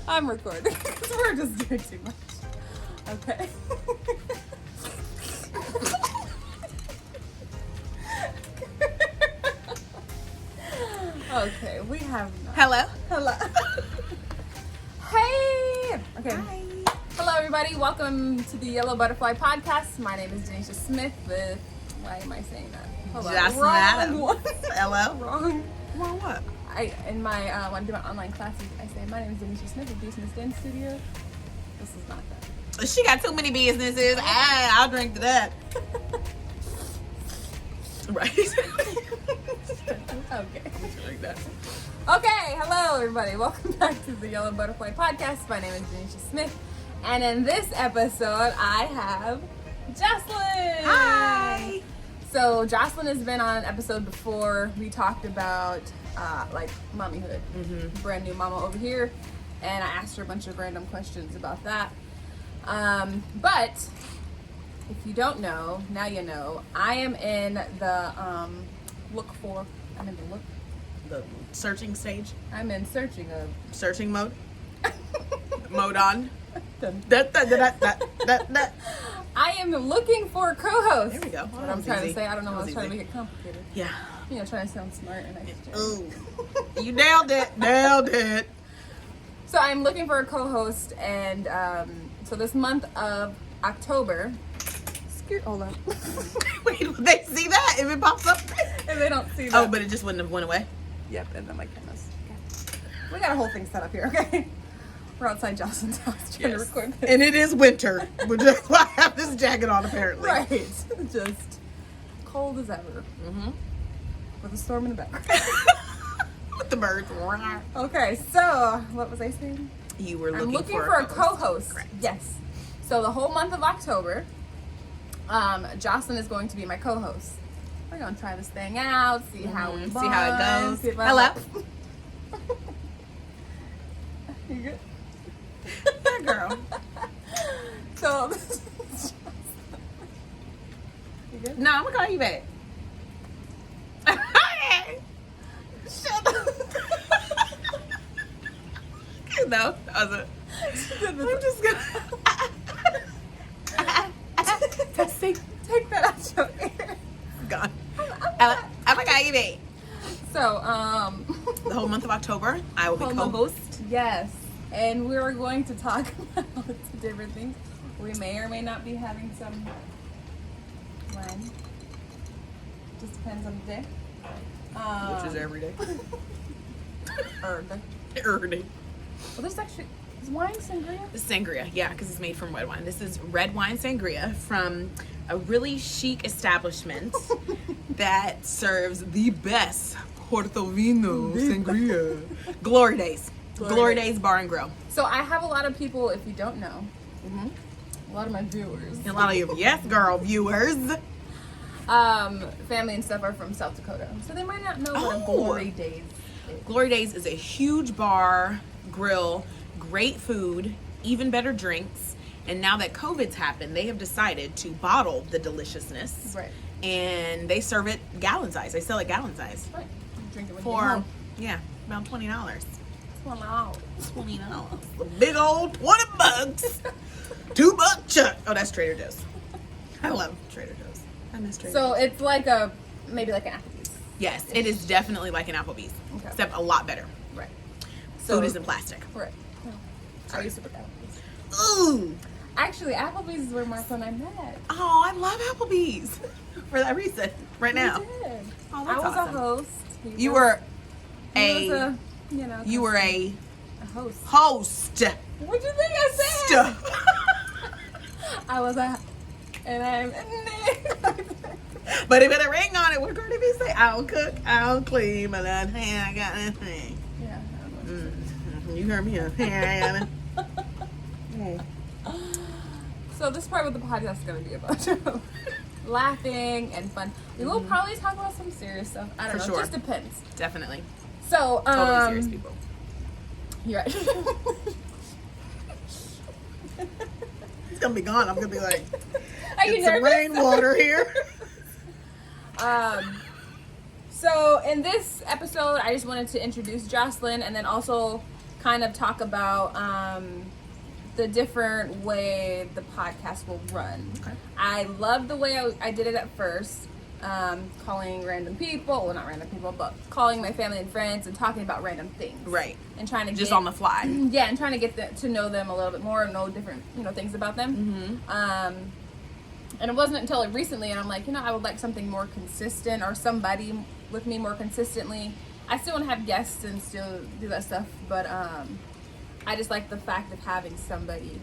I'm recording because we're just doing too much. Okay. Okay, we have Hello. Hey. Okay. Hi. Hello, everybody. Welcome to the Yellow Butterfly Podcast. My name is Denisha Smith with. Why am I saying that? Hold on. Jocelyn Wrong Adams. one. Hello. Wrong. Well, what? In my when I do my online classes, I say my name is Denisha Smith with Business Dance Studio. This is not that. She got too many businesses. I'll drink to that. Right. Okay, hello everybody. Welcome back to the Yellow Butterfly Podcast. My name is Denisha Smith, and in this episode, I have Jocelyn. Hi. So Jocelyn has been on an episode before. We talked about like mommyhood, brand new mama over here, and I asked her a bunch of random questions about that. But if you don't know, now you know. I am in the The searching stage. I'm in searching of. Searching mode. Mode on. Dun. I am looking for a co-host. There we go. That's what I'm trying to say. I don't know. I That was was trying to easy. make it complicated. Yeah. You know, trying to sound smart and nice. Ooh. You nailed it. Nailed it. So I'm looking for a co-host, and so this month of October. Hold on. Wait, will they see that if it pops up? If they don't see that. Oh, but it just wouldn't have went away. Yep, and then my cameras. Okay. We got a whole thing set up here, okay? We're outside Jocelyn's house trying to record this. And it is winter. That's why I have this jacket on, apparently. Right. Just cold as ever. Mm-hmm. With a storm in the back. With the birds. Okay, so what was I saying? You were I'm looking for a co-host. Correct. Yes. So the whole month of October, Jocelyn is going to be my co-host. We're gonna try this thing out, see how we See how it bond, goes. see if I- Hello. You good? Yeah, girl. So you good? No, I'm gonna call you back. Shut up. No, that was it. I'm just gonna Take that out your ear. gone. I'm gonna call you back. So, The whole month of October, I will be Whole month. co-host. yes, and we're going to talk about different things. We may or may not be having some wine. Just depends on the day. Which is every day. Herb. Every day. Well, this actually is wine sangria. This is sangria, yeah, because it's made from red wine. This is red wine sangria from a really chic establishment that serves the best Puerto Vino sangria. Glory Days. Glory Days Bar and Grill. So I have a lot of people, if you don't know, a lot of my viewers, A lot of you, yes, girl, viewers. family and stuff are from South Dakota, so they might not know what a Oh. Glory Days is. Glory Days is a huge bar, grill, great food, even better drinks. And now that COVID's happened, they have decided to bottle the deliciousness. Right. And they serve it gallon size. They sell it gallon size. Right. You drink it when you get For, home. yeah, about $20. Wow. $20. A big old 20 bucks. $2 chuck. Oh, that's Trader Joe's. I love Trader Joe's. I miss Trader Joe's. So it's like maybe like an Applebee's. Yes, it is definitely like an Applebee's. Okay. Except a lot better. Right. Food isn't plastic. Right. No. I used to work at Applebee's. Ooh. Actually, Applebee's is where Martha and I met. Oh, I love Applebee's. For that reason. Right now. We did. Oh, I that's was awesome. a host. You were He was a you were a host. host. What'd you think I said? I was a, and I'm. But it had a ring on it. What did he say? I'll cook, I'll clean, but I ain't got anything. Yeah. I don't know. You heard me. I So this is probably what the podcast is going to be about. Laughing and fun. We will probably talk about some serious stuff. I don't For know. sure. It just depends. Definitely. So, Totally serious people. You're right. It's gonna be gone. I'm gonna be like, Are you get some nervous? rainwater here. So in this episode, I just wanted to introduce Jocelyn, and then also kind of talk about the different way the podcast will run. Okay. I love the way I did it at first, calling random people, well, not random people, but calling my family and friends and talking about random things. Right. And trying to just on the fly. Yeah, and trying to get to know them a little bit more and know different, things about them. Mm-hmm. And it wasn't until recently, and I'm like, I would like something more consistent or somebody with me more consistently. I still want to have guests and still do that stuff, but I just like the fact of having somebody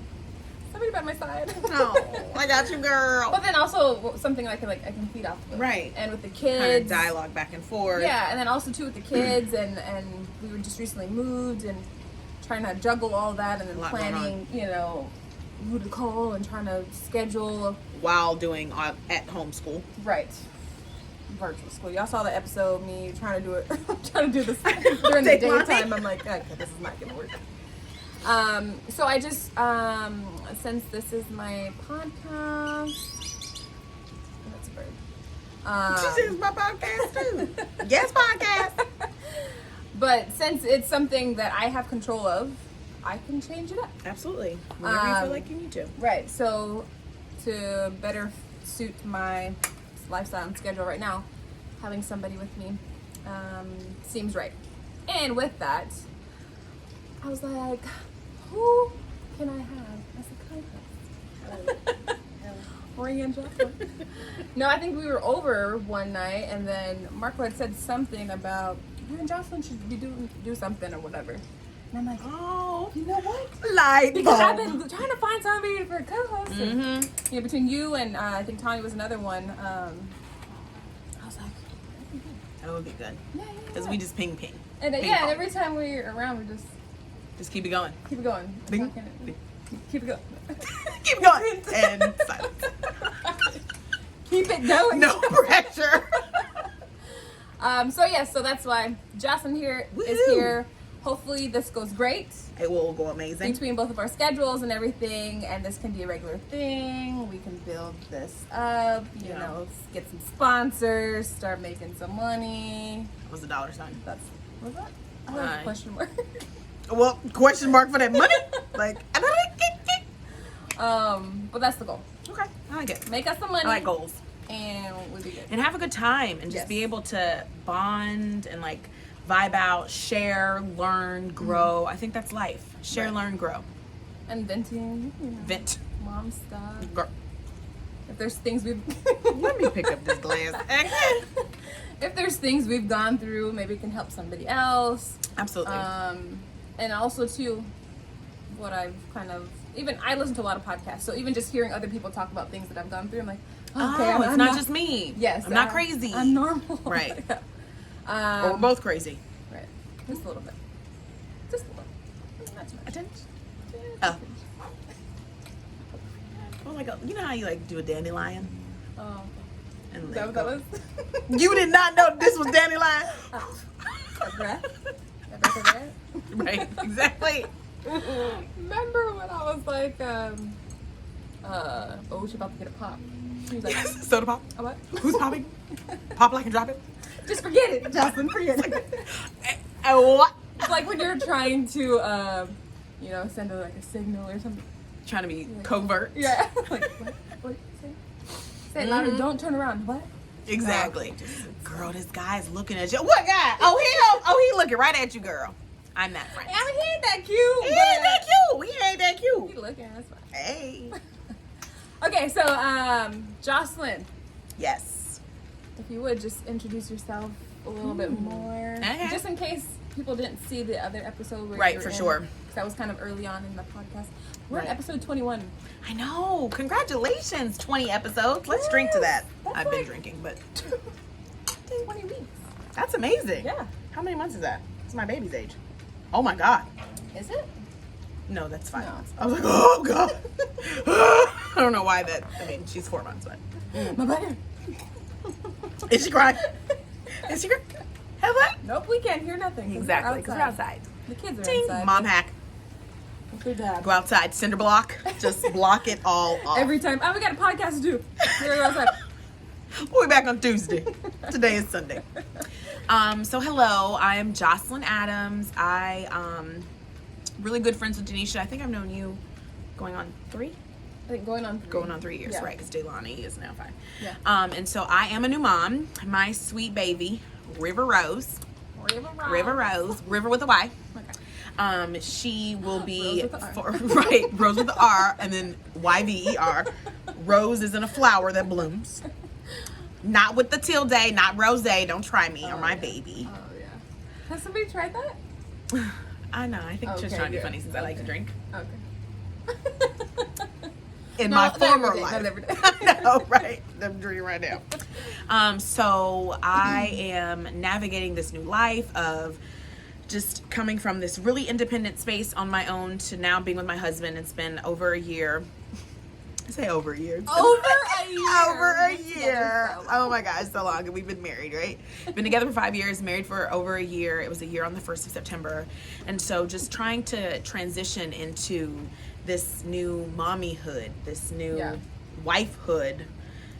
by my side. Oh, I got you, girl. But then also something I can feed off of. Right. And with the kids. Kind of dialogue back and forth. Yeah, and then also too with the kids, and we were just recently moved and trying to juggle all that, and then planning, who to call and trying to schedule while doing at home school. Right. Virtual school. Y'all saw the episode, me trying to do this during the daytime. I'm like, okay, this is not gonna work. So I just since this is my podcast, that's a bird. This is my podcast too. Yes, podcast. But since it's something that I have control of, I can change it up. Absolutely. Whenever you feel like you need to. Right. So to better suit my lifestyle and schedule right now, having somebody with me seems right. And with that, I was like, who can I have as a co-host? Ring and Jocelyn. No, I think we were over one night, and then Marco had said something about you and Jocelyn should be do something or whatever. And I'm like, oh, you know what? Light Because bulb. I've been trying to find somebody for a co-host. Mm-hmm. And, between you and I think Tanya was another one. I was like, that would be good. yeah. Because we just ping. And ping and pong. every time we're around, we Just keep it going. keep it going. Bing. Keep it going. Keep it going. And silence. Keep it going. No pressure. So that's why Jocelyn is Woo-hoo. here. Hopefully this goes great It will go amazing. between both of our schedules and everything, and this can be a regular thing. We can build this up, you know, get some sponsors, start making some money. That was a dollar sign. Was that? I thought it was a question mark. Well, question mark for that money? Like, But that's the goal. okay, I like it. Make us some money. I like goals. And we'll be good. And have a good time and just Yes. be able to bond and like vibe out, share, learn, grow. I think that's life. Share, Right. learn, grow. And venting, Vent. mom stuff. Girl. If there's things we've Let me pick up this glass. if there's things we've gone through, maybe it can help somebody else. Absolutely. And also too, what I've kind of I listen to a lot of podcasts, so even just hearing other people talk about things that I've gone through, I'm like, okay, it's not just me. Yes, I'm not crazy. I'm normal. Right. Yeah. Or we're both crazy. Right. Just a little bit. Just a little. Not too much. Attention. Oh. Oh my god. You know how you like do a dandelion? Oh. And Is that what that was? You did not know this was dandelion? A breath? A breath of air? Right, exactly. Remember when I was like, she's about to get a pop. She was like, Yes, soda pop. a what? Who's popping? Pop like and drop it. Just forget it, Jocelyn, forget it. What? It's like when you're trying to, send like a signal or something. Trying to be covert. Yeah. Like, what? Say it louder, don't turn around. What? Exactly. Girl, this guy's looking at you. What guy? Oh, he looking right at you, girl. I'm that friend. I mean, he ain't that cute. He ain't that cute. He ain't that He cute. looking, that's fine. Hey. Okay, so, Jocelyn, Yes. if you would just introduce yourself a little bit more. Okay. Just in case people didn't see the other episode. Where Right, you were for in, sure. 'cause that was kind of early on in the podcast. We're Right. in episode 21. I know. Congratulations, 20 episodes. Let's drink to that. That's I've been like- drinking, but 20 weeks. that's amazing. Yeah. How many months is that? It's my baby's age. Oh my god. Is it? No, that's 5 No. months. I was like, oh god. I don't know why that. I mean, she's 4 months, but. My butter. Is she crying? Is she crying? Hello? Nope, we can't hear nothing. Exactly, because we're outside. The kids are Ding. inside. Mom hack. With their dad. Go outside. Cinder block. Just block it all off. Every time. Oh, we got a podcast to do. We're gonna go outside. We'll be back on Tuesday. Today is Sunday. So hello, I'm Jocelyn Adams. I really good friends with Denisha. I think I've known you going on 3? I think going on 3 years, right? Because Delaney is now 5. Yeah. And so I am a new mom. My sweet baby, River Rose. River with a Y. Okay. She will be Rose with the R. right, Rose with the R, and then YVER. Rose isn't a flower that blooms. Not with the tilde, not rose. Don't try me or my baby. Oh yeah. Has somebody tried that? I know. I think it's just trying to be funny since I like to drink. Okay. In my former life. life. Not every day. No, right. I'm drinking right now. So I am navigating this new life of just coming from this really independent space on my own to now being with my husband. It's been over a year. I say over a year. Over a year. Oh my gosh, so long. And we've been married, right? Been together for 5 years, married for over a year. It was a year on the 1st of September. And so just trying to transition into this new mommyhood, this new wifehood.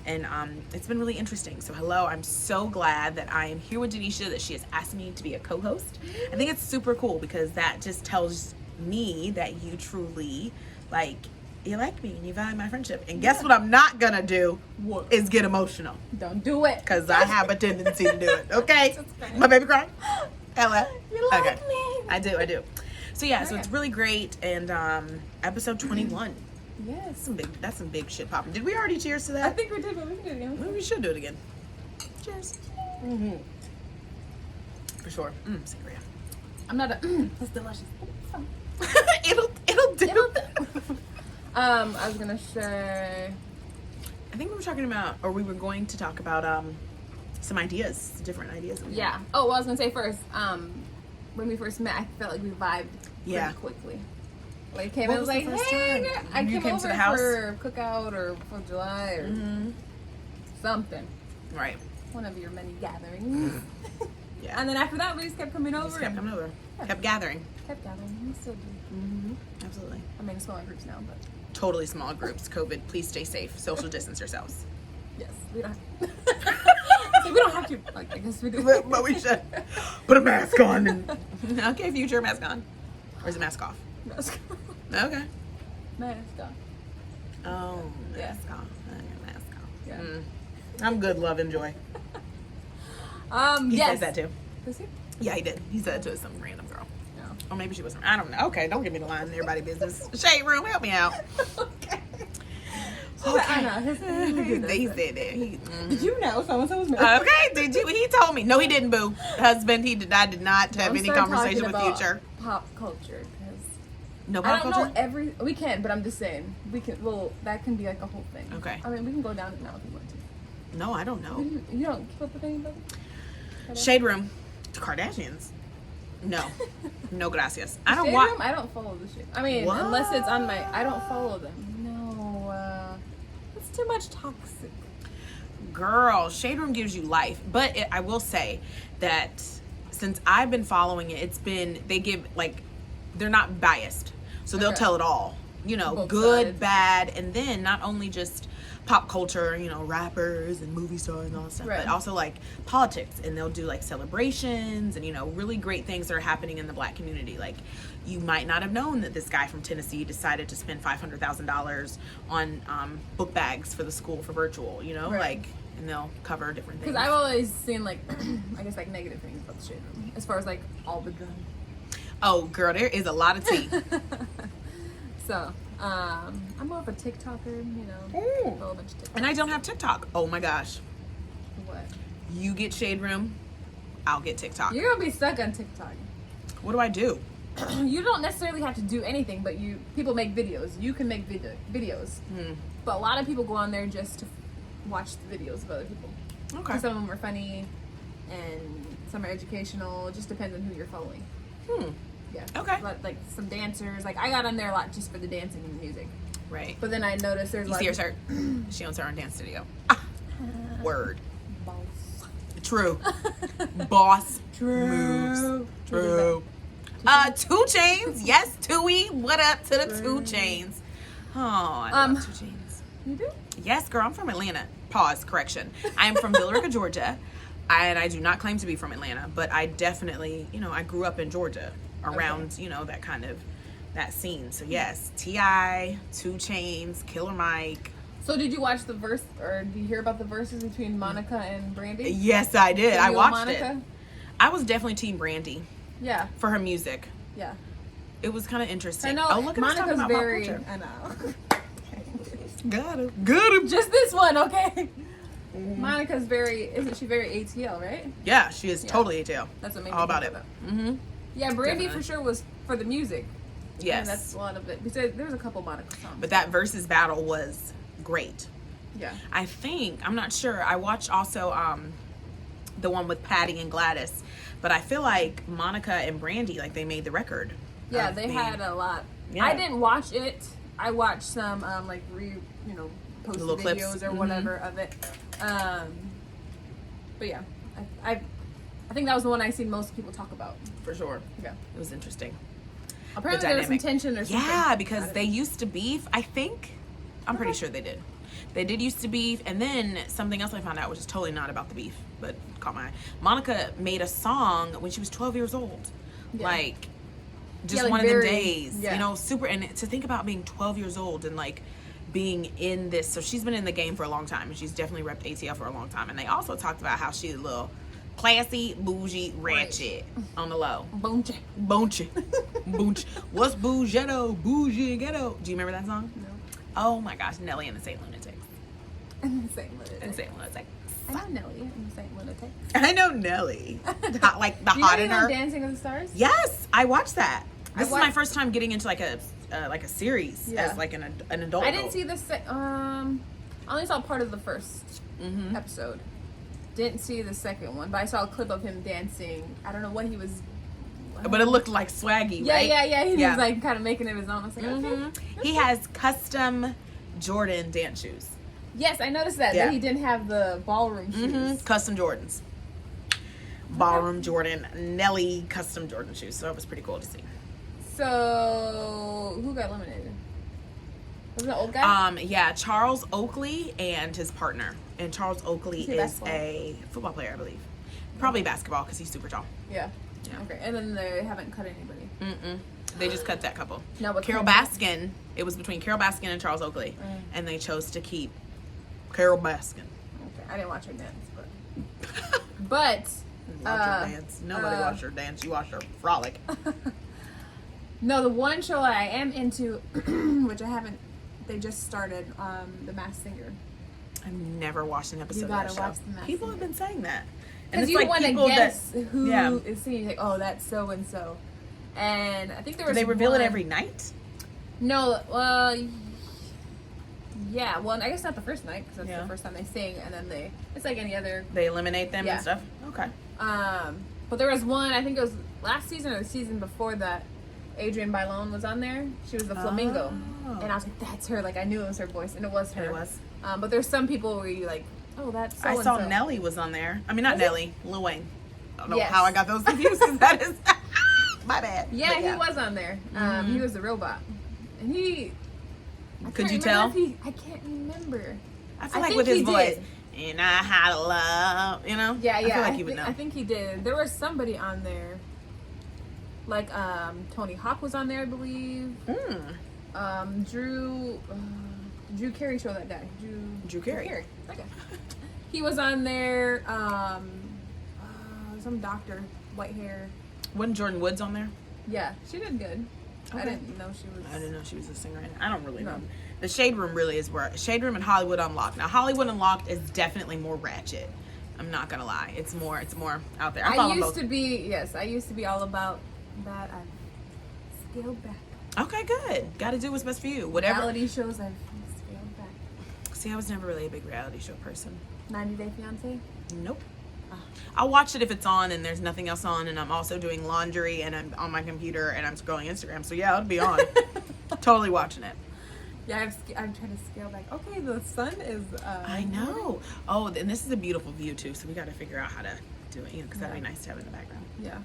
And it's been really interesting. So hello, I'm so glad that I am here with Denisha, that she has asked me to be a co-host. I think it's super cool because that just tells me that you truly you like me and you value my friendship. And guess what I'm not gonna do is get emotional. Don't do it. Because I have a tendency to do it. Okay? My baby crying? Hello? You like okay. me. I do. So yeah, so it's really great. And episode 21. Yes. That's some big shit popping. Did we already cheers to that? I think we did, but we can do it again. Well, we should do it again. Cheers. Mm-hmm. For sure. Sangria. I'm not a. That's delicious. It'll do. I was gonna say. I think we were talking about, or we were going to talk about some ideas, different ideas. Yeah. Oh, well, I was gonna say first. When we first met, I felt like we vibed pretty quickly. Like, came and was like, hey, I came over to the house for cookout or 4th of July or something. Right. One of your many gatherings. Yeah. And then after that, we just kept coming over. Kept coming over. Yeah. Kept gathering. We still do. Absolutely. I mean, smaller groups now, but. Totally small groups. COVID, please stay safe. Social distance yourselves. Yes, we don't. We don't have to. Like, I guess we do. But we should put a mask on. And... Okay, future mask on. Or is it mask off? Mask off. Okay. Mask off. Oh, mask off. Mask off. Yeah. I'm good, love, enjoy. He yes. says that too. Does he? Yeah, he did. He said it to some random girl. No. Or maybe she wasn't. I don't know. Okay, don't give me the line in everybody's business. Shade room, help me out. Okay. Okay. I know. He said that. Did you know so-and-so was married? Okay, did you? He told me. No, he didn't, boo. Husband, I did not have any conversation with Future. Pop culture. No pop culture? I don't know we can, but I'm just saying. We can, that can be like a whole thing. Okay. I mean, we can go down it now if you want to. No, I don't know. You don't keep up with anybody? Shade room. Kardashians. No. No gracias. I don't Shade watch. room, I don't follow the shit. I mean, unless it's on my, I don't follow them. No. It's too much toxic. Girl, Shade Room gives you life. But I will say that since I've been following it, they're not biased. So they'll tell it all. Both good, sides. bad, and then not only just pop culture, rappers and movie stars and all that stuff, but also like politics. And they'll do like celebrations and, really great things that are happening in the Black community. Like, you might not have known that this guy from Tennessee decided to spend $500,000 on book bags for the school for virtual, and they'll cover different things. Because I've always seen I guess negative things about the Shade Room, as far as all the drama. Oh, girl, there is a lot of tea. So, I'm more of a TikToker, follow a bunch of TikToks. And I don't have TikTok. Oh my gosh. What? You get Shade Room, I'll get TikTok. You're gonna be stuck on TikTok. What do I do? You don't necessarily have to do anything, but people make videos. You can make videos. But a lot of people go on there just to watch the videos of other people. Okay. And some of them are funny, and some are educational. It just depends on who you're following. Yeah. Okay. But some dancers. I got on there a lot just for the dancing and the music. Right. But then I noticed there's You see her, sir? She owns her own dance studio. Word. Boss. True. Boss. True. Moves. True. 2 Chains. Yes, Tui. What up to the 2 Chains? Oh, I love 2 Chains. You do? Yes, girl. I'm from Atlanta. Pause. Correction. I am from Villa Rica, Georgia. And I do not claim to be from Atlanta, but I definitely, I grew up in Georgia around, that kind of that scene. So yes, T.I., 2 Chainz, Killer Mike. So did you watch the verse, or did you hear about the verses between Monica and Brandy? Yes, I did. So I watched Monica? it. I was definitely Team Brandy Yeah. for her music. Yeah. It was kind of interesting. I know. Oh, look at us talking Monica's about pop very. culture. I know. Got him. Got him. Just this one, okay? Monica's very. Isn't she very ATL, right? Yeah, she is Yeah. totally ATL. That's what made All me about think it. of Mm-hmm. Yeah, Brandy Definitely. for sure was for the music. Yes. And that's a lot of it. Because there's a couple Monica songs. But that versus battle was great. Yeah. I think, I'm not sure. I watched also the one with Patty and Gladys, but I feel like Monica and Brandy, like, they made the record. Yeah, they had a lot. Yeah. I didn't watch it. I watched some like posted Little clips. videos or Mhm. whatever of it. But yeah, I think that was the one I seen most people talk about. For sure. Yeah. It was interesting. Apparently there was some dynamic. tension or something. Yeah, because about they it. used to beef, I think. I'm pretty sure they did. They did used to beef, and then something else I found out, which is totally not about the beef, but caught my eye. Monica made a song when she was 12 years old. Yeah. Like, just Yeah, like one of them very- days. yeah. You know, super. And to think about being 12 years old and, like, being in this. So she's been in the game for a long time, and she's definitely repped ATL for a long time. And they also talked about how she's a little classy, bougie, ratchet on the low. Boonche. Boonche. Boonche. What's bougetto? Bougie and ghetto. Do you remember that song? No. Oh my gosh, Nelly and the Saint Lunatics. And the Saint Lunatic. And Saint Lunatics. I know Nelly and the Saint Lunatic. I know Nelly. Like the Do you know hot in anyone her. Dancing with the Stars? Yes, I watched that. This is my watched- first time getting into like a series Yeah. as like an adult. I didn't see the I only saw part of the first Mm-hmm. episode. Didn't see the second one, but I saw a clip of him dancing. I don't know what he was. But it looked like swaggy, Yeah, right? yeah. He Yeah. was like kind of making it his own. I was like, okay. Mhm. He has custom Jordan dance shoes. Yes, I noticed that. Yeah. That he didn't have the ballroom shoes. Mm-hmm. Custom Jordans. Ballroom Jordan, Nelly custom Jordan shoes. So it was pretty cool to see. So who got eliminated? Was it the old guy? Yeah, Charles Oakley and his partner. And Charles Oakley Is he is basketball? a football player, I believe. Probably basketball because he's super tall. Yeah. Yeah. Okay, and then they haven't cut anybody. Mm-mm. They just cut that couple. No, but Carol Baskin. It was between Carol Baskin and Charles Oakley, and they chose to keep Carol Baskin. Okay, I didn't watch her dance, but Watch her dance. Nobody watched her dance. You watched her frolic. no, the one show I am into, which I haven't. They just started The Masked Singer. I've never watched an episode You of that gotta show. watch The Masked People Singer. have been saying that. Because it's you like want to people guess who yeah. is singing. Like, oh, that's so and so. And I think there was. They reveal one, it every night? No, yeah. Well, I guess not the first night because that's Yeah. the first time they sing, and then it's like any other. They eliminate them Yeah. and stuff? Okay. But there was one. I think it was last season or the season before that. Adrienne Bailon was on there. She was the flamingo, Oh. and I was like, "That's her!" Like I knew it was her voice, and it was her. It was. But there's some people where you like, "Oh, that's so." I saw Nelly was on there. I mean, not Was it? Nelly, Lil Wayne. I don't know Yes. how I got those confused because that is my bad. Yeah, But he was on there. He was the robot, and he. I Could can't you remember tell? if I can't remember. I feel I like think with his he voice, did. and I had love, you know? Yeah, I yeah. feel like he would thi- know. I think he did. There was somebody on there. Like Tony Hawk was on there, I believe. Drew Carey showed that guy. Drew Carey. Okay. He was on there. Some doctor, white hair. Wasn't Jordan Woods on there? Yeah, she did good. I Okay. didn't know she was. I didn't know she was a singer. I don't really No. know. The Shade Room really is where Shade Room and Hollywood Unlocked. Now Hollywood Unlocked is definitely more ratchet. I'm not gonna lie. It's more out there. I follow used both. to be all about that. I've scaled back. Okay, good. Got to do what's best for you. Whatever. Reality shows I've scaled back. See, I was never really a big reality show person. 90 Day Fiance. Nope. I'll watch it if it's on and there's nothing else on, and I'm also doing laundry and I'm on my computer and I'm scrolling Instagram. So yeah, it'll be on. Totally watching it. Yeah, I'm trying to scale back. Okay, the sun is. I know. Oh, and this is a beautiful view too. So we got to figure out how to do it, because that'd be nice to have in the background. Yeah.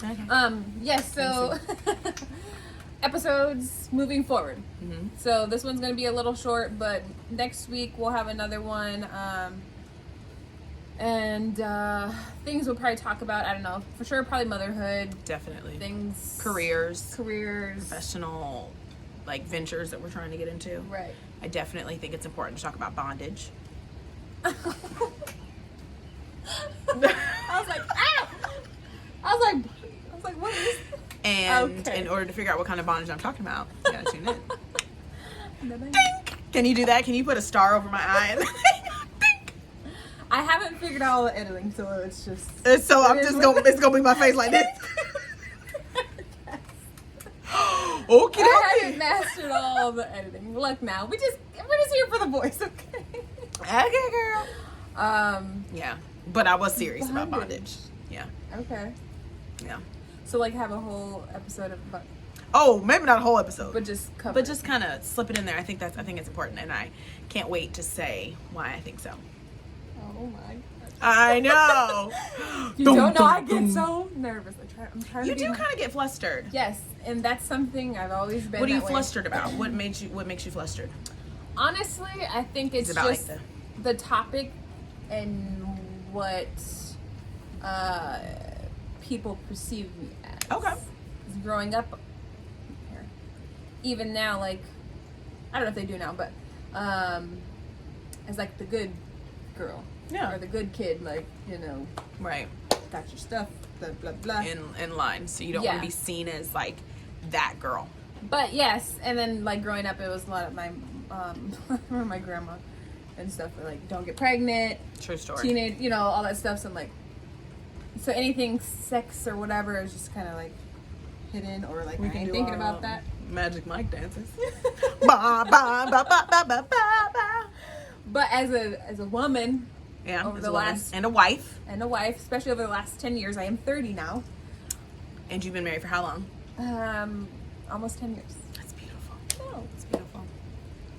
Okay. Yes. So episodes moving forward. Mm-hmm. So this one's gonna be a little short, but next week we'll have another one. And things we'll probably talk about, I don't know, for sure, probably motherhood. Definitely. Things. Careers. Professional, like, ventures that we're trying to get into. Right. I definitely think it's important to talk about bondage. I was like, ah! I was like, what is? And in order to figure out what kind of bondage I'm talking about, you gotta tune in. Dink! Can you do that? Can you put a star over my eye? Dink! I haven't figured out all the editing, so it's just. It's gonna be my face like this. Okay. I haven't mastered all the editing. Look now, we're just here for the voice, okay? Okay, girl. Yeah, but I was serious about Bondage. bondage. Yeah. Okay. Yeah. So like have a whole episode of, Oh, maybe not a whole episode, but just cover. but just kind of slip it in there. I think it's important, and I can't wait to say why I think so. Oh my God. I know. You don't know. I get so nervous. I'm trying You to. do kind of get flustered. Yes, and that's something I've always been. What are you that way. flustered about? What makes you flustered? Honestly, I think it's about just like the topic and what people perceive me as. Okay. 'Cause growing up, even now, like I don't know if they do now, but as like the good girl, Yeah. or the good kid, like Right. got your stuff, blah blah blah. In line, so you don't want Yeah. to be seen as like that girl. But yes, and then like growing up, it was a lot of my my grandma and stuff were like, don't get pregnant, True story. teenage, all that stuff. So I'm like, so anything sex or whatever is just kind of like hidden, or like I ain't thinking about that. Magic Mike dances. Ba, ba, ba, ba, ba, ba, ba. But as a woman, Yeah, over as the a woman last- and a wife. and a wife, especially over the last 10 years, I am 30 now. And you've been married for how long? Almost 10 years. That's beautiful. Oh. That's beautiful.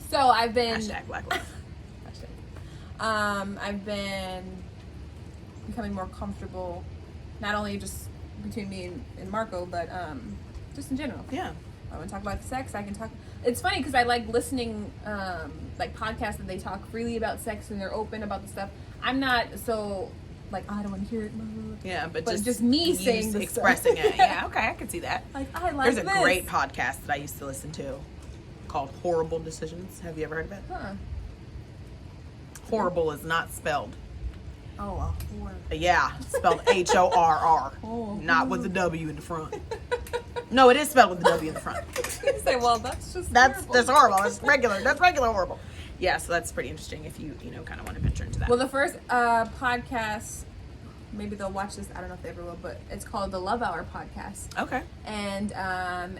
So I've been. Hashtag Black Love. I've been becoming more comfortable, not only just between me and Marco, but just in general. Yeah. I want to talk about sex. I can talk. It's funny because I like listening, like podcasts that they talk freely about sex and they're open about the stuff. I'm not so like, oh, I don't want to hear it. Yeah, but just me you saying this expressing stuff. it. Yeah, okay, I can see that. Like I like There's a this. great podcast that I used to listen to called Horrible Decisions. Have you ever heard of it? Huh. Horrible is not spelled. Oh, a whore. Yeah, spelled Horror, Oh. not with the W in the front. No, it is spelled with the W in the front. You say, well, that's just That's horrible. horrible. That's regular. That's regular horrible. Yeah, so that's pretty interesting if you kind of want to venture into that. Well, the first podcast, maybe they'll watch this. I don't know if they ever will, but it's called the Love Hour podcast, Okay. and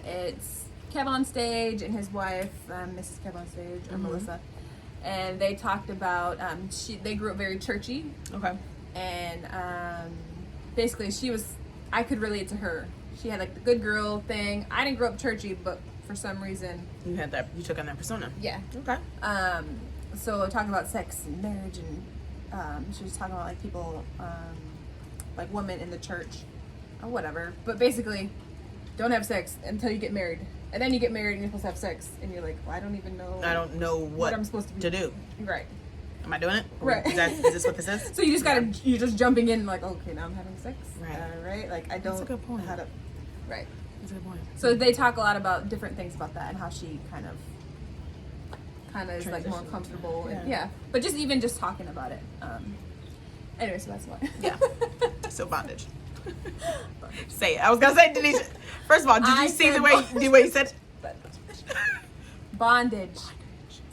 it's Kev on stage and his wife, Mrs. Kev on stage, or Melissa, and they talked about they grew up very churchy, Okay. and basically I could relate to her. She had like the good girl thing. I didn't grow up churchy, but for some reason, You took on that persona. yeah. Okay. So talking about sex and marriage, and she was talking about like people, like women in the church, or whatever. But basically, don't have sex until you get married, and then you get married and you're supposed to have sex, and you're like, well, I don't even know. I don't know what I'm supposed to be do. Right. Am I doing it? Right. Is this what this is? So you just you're just jumping in like, okay, now I'm having sex. Right. Right. Like I don't That's a good point. know how to. Right. That's a good point. So they talk a lot about different things about that and how she kind of is like more Transitioned. comfortable. Yeah. And, yeah. But even just talking about it. Anyway, so that's why. Yeah. So bondage. Say it. I was gonna say, Denise. First of all, did I you see said the way you said? Bondage.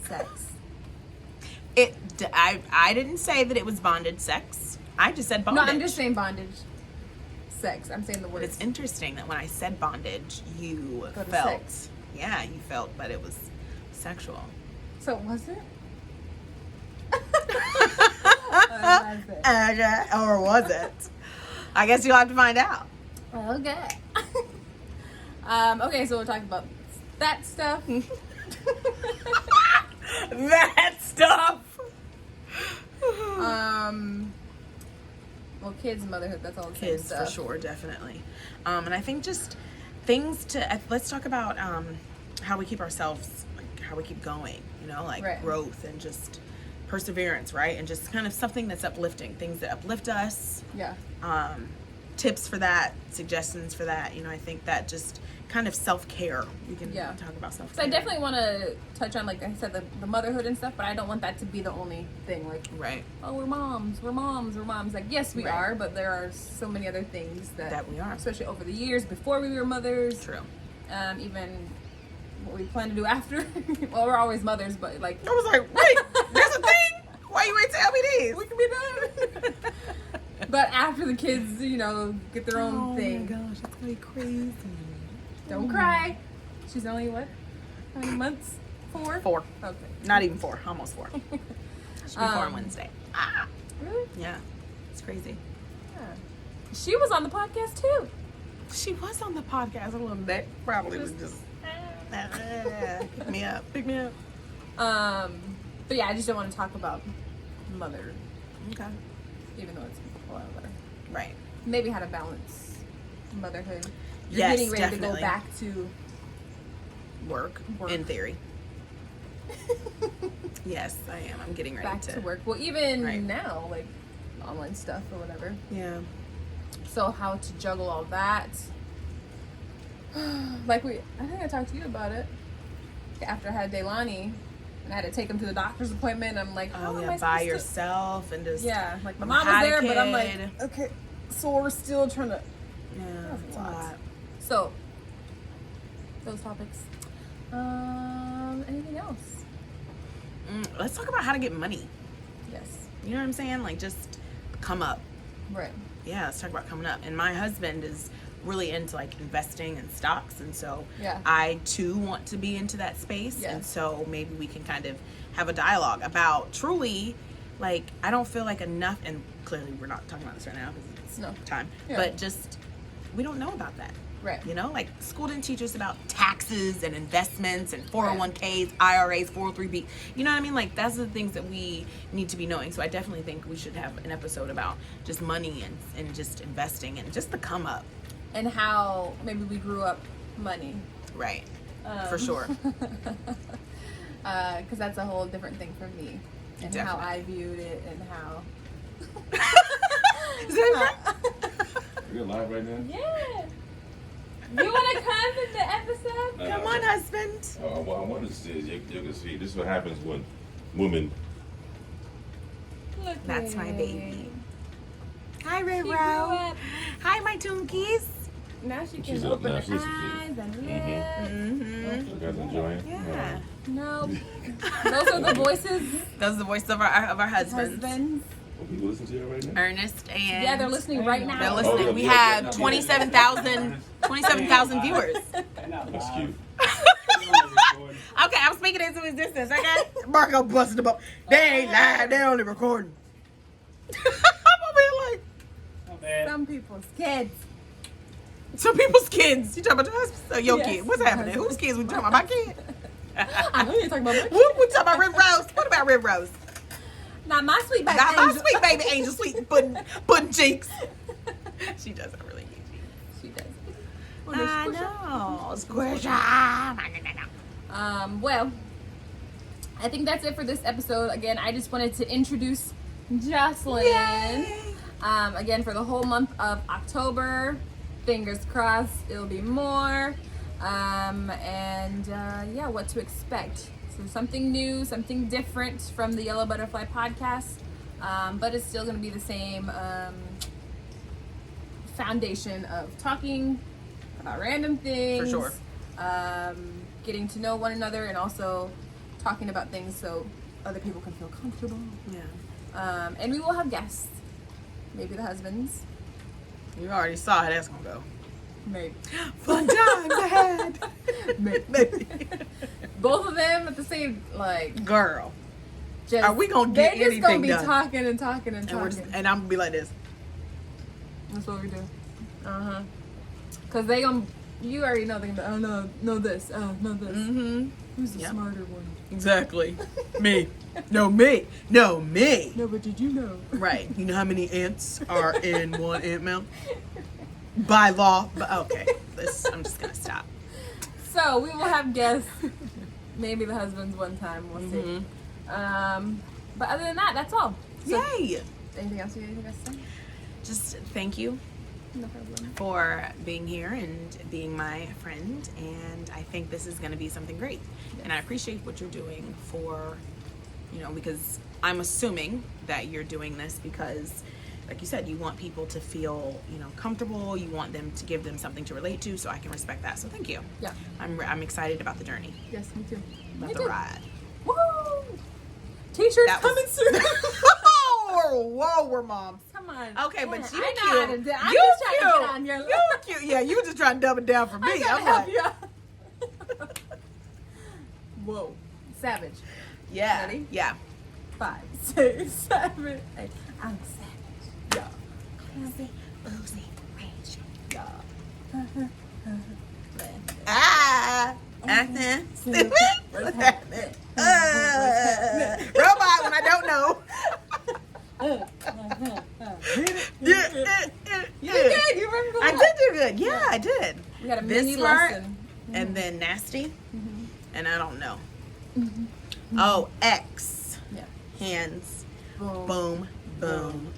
Sex. I didn't say that it was bondage sex. I just said bondage. No, I'm just saying bondage. Sex. I'm saying the But words. it's interesting that when I said bondage, you Go to felt. sex. Yeah, you felt that it was sexual. So was it? Okay, or was it? I guess you'll have to find out. Okay. Okay, so we'll talk about that stuff. That stuff. Well, kids and motherhood, that's all the same Kids stuff. for sure, definitely. And I think just things to let's talk about how we keep ourselves, like how we keep going. Like Right. growth and just perseverance, right? And just kind of something that's uplifting, things that uplift us. Yeah. Tips for that, suggestions for that. I think that just kind of self-care. We can talk about self-care. So I definitely want to touch on, like I said, the motherhood and stuff, but I don't want that to be the only thing. Like, right. Oh, we're moms. Like, yes, we are, but there are so many other things that we are. Especially over the years, before we were mothers. True. Even what we plan to do after. Well, we're always mothers, but like... I was like, wait, there's a thing? Why you ain't tell me this? We can be done. But after the kids, get their own thing. Oh my gosh, it's gonna be crazy. Don't cry. She's only, what? How many months? 4? 4. Okay. Not even 4. Almost 4. She'll be 4 on Wednesday. Really? Yeah. It's crazy. Yeah. She was on the podcast, too. She was on the podcast a little bit. Probably was just... pick me up. But yeah, I just don't want to talk about mother. Okay. Even though it's a lot better. Right. Maybe how to balance motherhood. You're Yes, getting ready definitely. to go back to work. In theory. Yes, I am. I'm getting ready back to work. Well, even now, like online stuff or whatever. Yeah. So how to juggle all that? I think I talked to you about it after I had Delaney, and I had to take him to the doctor's appointment. I'm like, how am I by supposed yourself and just like my mom was there, but I'm like, okay, so we're still trying to. Yeah, That's a lot. So those topics. Anything else? Let's talk about how to get money. Yes. You know what I'm saying? Like, just come up. Right. Yeah, let's talk about coming up. And my husband is really into like investing in stocks, and so Yeah. I too want to be into that space. Yes. And so maybe we can kind of have a dialogue about truly, like, I don't feel like enough, and clearly we're not talking about this right now because it's time, but just we don't know about that. Right. Like school didn't teach us about taxes and investments and 401ks, IRAs, 403b. You know what I mean? Like, that's the things that we need to be knowing. So I definitely think we should have an episode about just money and just investing and just the come up. And how maybe we grew up money. Right. For sure. Because that's a whole different thing for me. And Definitely. how I viewed it and how... Is that right? You're live right now? Yeah. You want to come in the episode? Come on, husband. What I wanted to say is you can see this is what happens when women. Look That's my at baby. it. Hi, Ray She grew Ro. up. Hi, my Toonkies. Now she can She's up open now. her She's listening. eyes and lips. Mm-hmm. You guys enjoying? Yeah. No. Those are the voices. Those are the voices of our husbands. Husbands. Well, people listen to you right now? Ernest and... Yeah, they're listening right now. They're listening. Oh, We yeah. have 27,000 viewers. That's cute. Okay, I'm speaking into existence. Okay, Marco busted them up. They ain't live. They only recording. I'm over here like Some people's kids. some people's kids. You talking about your husband? Your Yes, kid? What's my happening? husband. Whose kids we talking about? My kid. I know you're talking about my We talking about Rib Rose. What about Rib Rose? Not my sweet baby. Not my angel. sweet baby angel, sweet pudding cheeks. She does have really cute cheeks. She does. I know. Squish. Well, I think that's it for this episode. Again, I just wanted to introduce Jocelyn. Yay. Again, for the whole month of October. Fingers crossed, it'll be more. Yeah, what to expect. So something new, something different from the Yellow Butterfly podcast. But it's still going to be the same foundation of talking about random things. For sure. Getting to know one another and also talking about things so other people can feel comfortable. Yeah. And we will have guests. Maybe the husbands. You already saw how that's gonna go. Maybe. Fun times ahead. Maybe. Both of them at the same, like, Girl. just, Are we gonna get they're just gonna anything be done? talking and talking and And, we're talking. just, and I'm gonna be like this. That's what we do. Cause they gonna, you already know they're gonna be, oh no this, oh no this. Mm-hmm. Who's the Yep. smarter one? Exactly. Me. No, me. No, me. No, but did you know? Right. You know how many ants are in one ant mound? By law. But okay. I'm just gonna stop. So we will have guests. Maybe the husbands one time. We'll see. But other than that, that's all. So, Yay! anything else you guys say? Just thank you No problem. for being here and being my friend, and I think this is going to be something great. And I appreciate what you're doing for, because I'm assuming that you're doing this because, like you said, you want people to feel, comfortable. You want them to give them something to relate to, so I can respect that. So thank you. Yeah. I'm excited about the journey, Yes, me too. about Me the too. ride. Woo! T-shirts That was- coming soon. Whoa, we're moms. Come on. Okay, but you I cute. know how to do. I'm You just trying cute. to get on your You cute. Yeah, you were just trying to dumb it down for me. I gotta I'm help like, you out. Whoa. Savage. yeah, Ready? yeah. 5, 6, 7, 8. I'm savage. Yeah. Crazy, boozy, rage. Yeah. Ah, acting stupid. What's happening? Robot when I don't know. Yeah, You did good. You remember I that? did do good. Yeah, I did. We got a This mini part, lesson. and then nasty, and I don't know. Mm-hmm. Oh, X. Yeah. Hands. Boom. Boom, boom.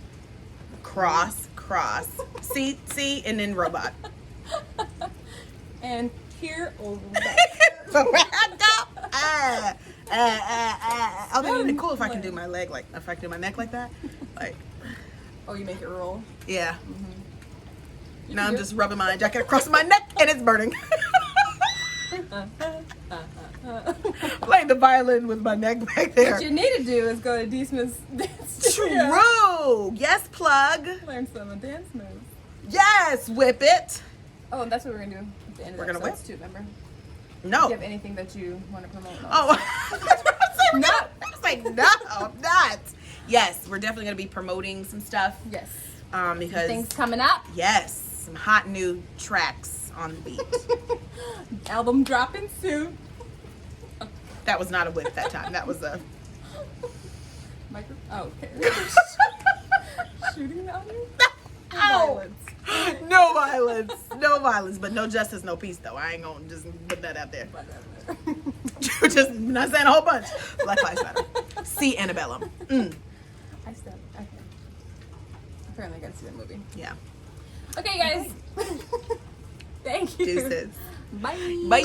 Cross, cross. See, and then robot. And here over Oh, that would be cool if I can do my leg if I can do my neck like that. Like, Oh, you make it roll. yeah. You Now can I'm do just rubbing my jacket across my neck and it's burning. Playing the violin with my neck back there. What you need to do is go to D. Smith's dance studio. True. Yes, plug. Learn some dance moves. Yes, whip it. Oh, and that's what we're gonna do at the end of We're the gonna episodes too, remember? No. Do you have anything that you want to promote? Oh. No. I was like, no, I'm not. Yes, we're definitely gonna be promoting some stuff. Yes. Because Things coming up. yes, some hot new tracks on the beat. Album dropping soon. That was not a whip that time. That was a Micro. Oh, okay. Shooting at you. Ow! No violence. No violence, but no justice, no peace though. I ain't gonna just put that out there. Just not saying a whole bunch. Black Lives Matter. See Antebellum. I still. Okay. Apparently, I gotta see that movie. Yeah. Okay, guys. Thank you. Deuces. Bye. Bye.